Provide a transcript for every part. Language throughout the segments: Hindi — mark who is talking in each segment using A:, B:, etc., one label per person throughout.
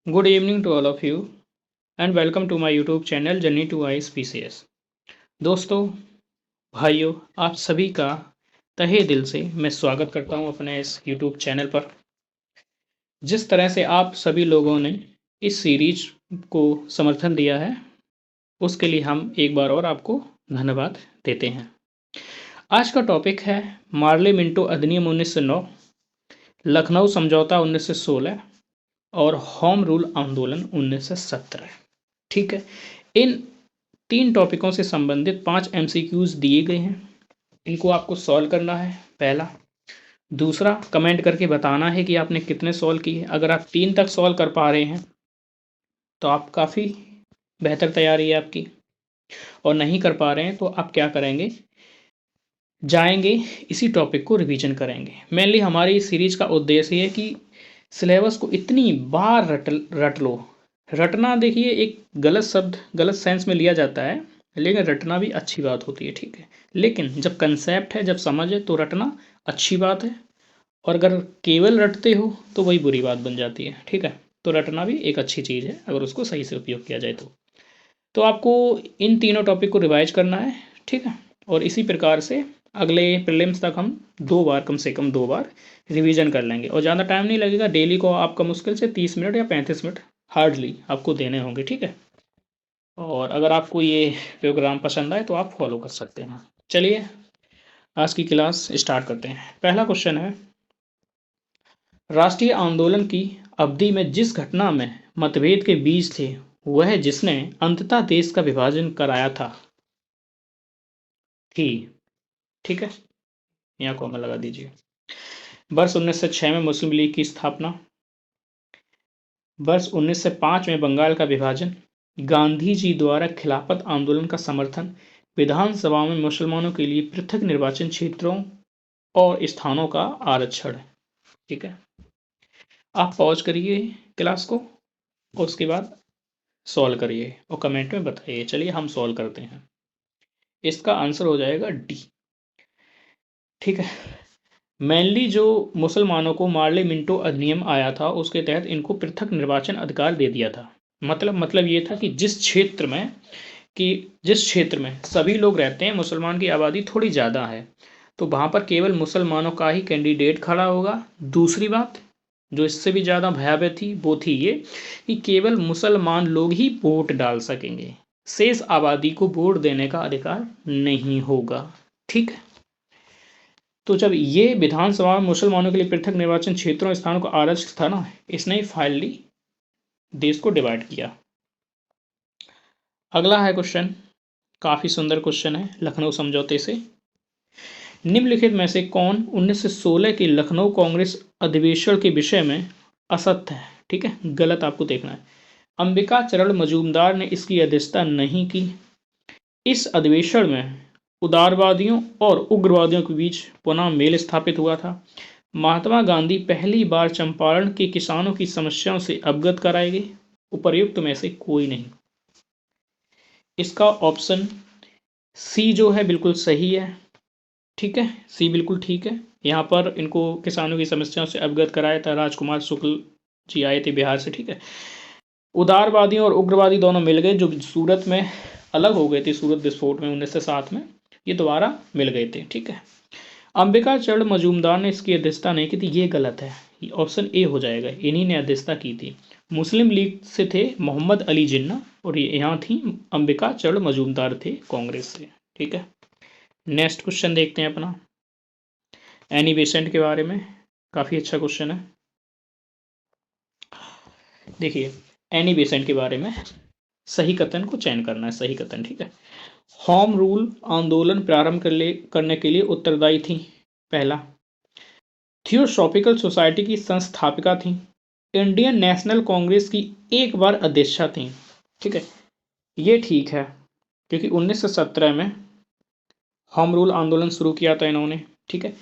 A: Good evening to all of you and welcome to my YouTube channel Journey to ISPCS। दोस्तों, भाइयों, आप सभी का तहे दिल से मैं स्वागत करता हूं अपने इस YouTube चैनल पर। जिस तरह से आप सभी लोगों ने इस सीरीज को समर्थन दिया है, उसके लिए हम एक बार और आपको धन्यवाद देते हैं। आज का टॉपिक है मार्ले मिंटो अधिनियम 1909, लखनऊ समझौता 1916 और होम रूल आंदोलन 1917। ठीक है, इन 3 टॉपिकों से संबंधित 5 एमसीक्यूज दिए गए हैं। इनको आपको सॉल्व करना है, पहला। दूसरा, कमेंट करके बताना है कि आपने कितने सॉल्व किए। अगर आप 3 तक सॉल्व कर पा रहे हैं तो आप काफ़ी बेहतर तैयारी है आपकी, और नहीं कर पा रहे हैं तो आप क्या करेंगे, जाएंगे इसी टॉपिक को रिवीजन करेंगे। मेनली हमारी इस सीरीज का उद्देश्य है कि सिलेबस को इतनी बार रट लो। रटना देखिए एक गलत शब्द गलत सेंस में लिया जाता है, लेकिन रटना भी अच्छी बात होती है। ठीक है, लेकिन जब कंसेप्ट है, जब समझ है, तो रटना अच्छी बात है, और अगर केवल रटते हो तो वही बुरी बात बन जाती है। ठीक है, तो रटना भी एक अच्छी चीज़ है अगर उसको सही से उपयोग किया जाए तो आपको इन तीनों टॉपिक को रिवाइज करना है। ठीक है, और इसी प्रकार से अगले प्रीलिम्स तक हम 2 बार, कम से कम 2 बार रिवीजन कर लेंगे, और ज़्यादा टाइम नहीं लगेगा। डेली को आपका मुश्किल से 30 मिनट या 35 मिनट हार्डली आपको देने होंगे। ठीक है, और अगर आपको ये प्रोग्राम पसंद आए तो आप फॉलो कर सकते हैं। चलिए आज की क्लास स्टार्ट करते हैं। पहला क्वेश्चन है, राष्ट्रीय आंदोलन की अवधि में जिस घटना में मतभेद के बीज थे वह जिसने अंततः देश का विभाजन कराया था थी। ठीक है, यहाँ कॉमा लगा दीजिए। वर्ष 1906 में मुस्लिम लीग की स्थापना, वर्ष 1905 में बंगाल का विभाजन, गांधी जी द्वारा खिलाफत आंदोलन का समर्थन, विधानसभा में मुसलमानों के लिए पृथक निर्वाचन क्षेत्रों और स्थानों का आरक्षण। ठीक है, आप पॉज करिए क्लास को और उसके बाद सॉल्व करिए और कमेंट में बताइए। चलिए हम सॉल्व करते हैं। इसका आंसर हो जाएगा डी। ठीक है, मेनली जो मुसलमानों को मार्ले मिंटो अधिनियम आया था उसके तहत इनको पृथक निर्वाचन अधिकार दे दिया था। मतलब ये था कि जिस क्षेत्र में सभी लोग रहते हैं, मुसलमान की आबादी थोड़ी ज़्यादा है, तो वहाँ पर केवल मुसलमानों का ही कैंडिडेट खड़ा होगा। दूसरी बात जो इससे भी ज़्यादा भयावह थी वो थी ये कि केवल मुसलमान लोग ही वोट डाल सकेंगे, शेष आबादी को वोट देने का अधिकार नहीं होगा। ठीक है, तो जब ये विधानसभा में मुसलमानों के लिए पृथक निर्वाचन क्षेत्रों स्थानों का आरक्षण था ना, इसने ही फाइनली देश को डिवाइड किया। अगला है क्वेश्चन, काफी सुंदर क्वेश्चन है, लखनऊ समझौते से निम्नलिखित में से कौन 1916 के लखनऊ कांग्रेस अधिवेशन के विषय में असत्य है। ठीक है, गलत आपको देखना है। अंबिका चरण मजूमदार ने इसकी अध्यक्षता नहीं की। इस अधिवेशन में उदारवादियों और उग्रवादियों के बीच पुनः मेल स्थापित हुआ था। महात्मा गांधी पहली बार चंपारण के किसानों की समस्याओं से अवगत कराए गए। उपर्युक्त में से कोई नहीं। इसका ऑप्शन सी जो है बिल्कुल सही है। ठीक है, सी बिल्कुल ठीक है। यहाँ पर इनको किसानों की समस्याओं से अवगत कराया था, राजकुमार शुक्ल जी आए थे बिहार से। ठीक है, उदारवादी और उग्रवादी दोनों मिल गए, जो सूरत में अलग हो गए थे, सूरत विस्फोट में 1907 में, ये दोबारा मिल गए थे। ठीक है, अंबिका चरण मजूमदार ने इसकी अध्यक्षता नहीं की थी, ये गलत है। ऑप्शन ए हो जाएगा, इन्हीं ने अध्यक्षता की थी। मुस्लिम लीग से थे मोहम्मद अली जिन्ना, और ये यहाँ थी अंबिका चरण मजूमदार थे कांग्रेस से। ठीक है, नेक्स्ट क्वेश्चन देखते हैं अपना, एनी बेसेंट के बारे में। काफ़ी अच्छा क्वेश्चन है। देखिए, एनी बेसेंट के बारे में सही कथन को चयन करना है, सही कथन। ठीक है, होम रूल आंदोलन प्रारंभ करने के लिए उत्तरदायी थी। पहला, थियोसॉफिकल सोसाइटी की संस्थापिका थी। इंडियन नेशनल कांग्रेस की एक बार अध्यक्षा थी। ठीक है, ये ठीक है, क्योंकि 1917 में होम रूल आंदोलन शुरू किया था इन्होंने। ठीक है,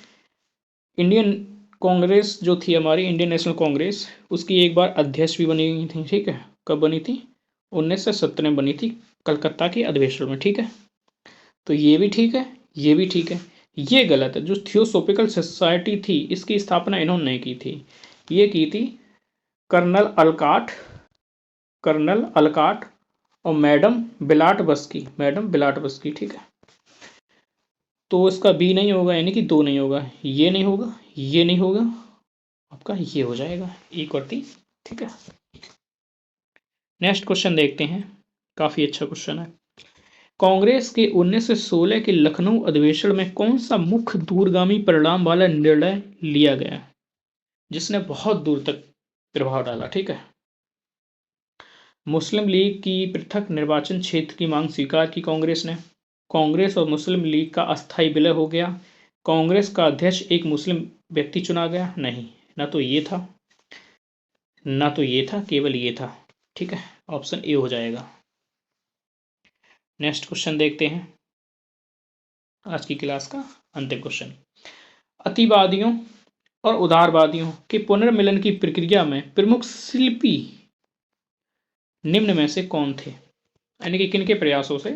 A: इंडियन कांग्रेस जो थी हमारी, इंडियन नेशनल कांग्रेस, उसकी एक बार अध्यक्ष भी बनी हुई थी। ठीक है, कब बनी थी? 1917 में बनी थी, कलकत्ता के अधिवेशन में। ठीक है, तो ये भी ठीक है, ये भी ठीक है। ये गलत है, जो थियोसॉफिकल सोसाइटी थी इसकी स्थापना इन्होंने नहीं की थी, ये की थी कर्नल अलकाट कर्नल अलकाट और मैडम बिलाट बस्की, ठीक है। तो इसका बी नहीं होगा, यानी कि 2 नहीं होगा, ये नहीं होगा, ये नहीं होगा, आपका ये हो जाएगा 1 और 3, ठीक है। नेक्स्ट क्वेश्चन देखते हैं, काफी अच्छा क्वेश्चन है। कांग्रेस के 1916 के लखनऊ अधिवेशन में कौन सा मुख्य दूरगामी परिणाम वाला निर्णय लिया गया जिसने बहुत दूर तक प्रभाव डाला, ठीक है। मुस्लिम लीग की पृथक निर्वाचन क्षेत्र की मांग स्वीकार की कांग्रेस ने। कांग्रेस और मुस्लिम लीग का अस्थायी विलय हो गया। कांग्रेस का अध्यक्ष एक मुस्लिम व्यक्ति चुना गया। नहीं, ना तो ये था, ना तो ये था, केवल ये था, ठीक है। ऑप्शन ए हो जाएगा। नेक्स्ट क्वेश्चन देखते हैं, आज की क्लास का अंतिम क्वेश्चन। अतिवादियों और उदारवादियों के पुनर्मिलन की प्रक्रिया में प्रमुख शिल्पी निम्न में से कौन थे, यानी कि किनके प्रयासों से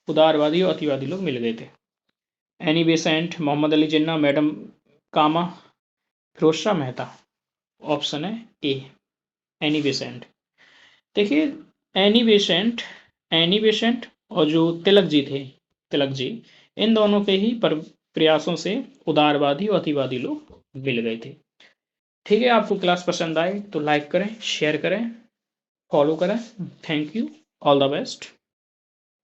A: उदारवादी और अतिवादी लोग मिल गए थे। Annie Besant, Mohammad Ali Jinnah, madam कामा, फिरोज शाह मेहता। ऑप्शन है ए, एनी बेसेंट। देखिए, एनी बेसेंट और जो तिलक जी थे, तिलक जी, इन दोनों के ही प्रयासों से उदारवादी और अतिवादी लोग मिल गए थे, ठीक है। आपको क्लास पसंद आए तो लाइक करें, शेयर करें, फॉलो करें। Thank you, all the best.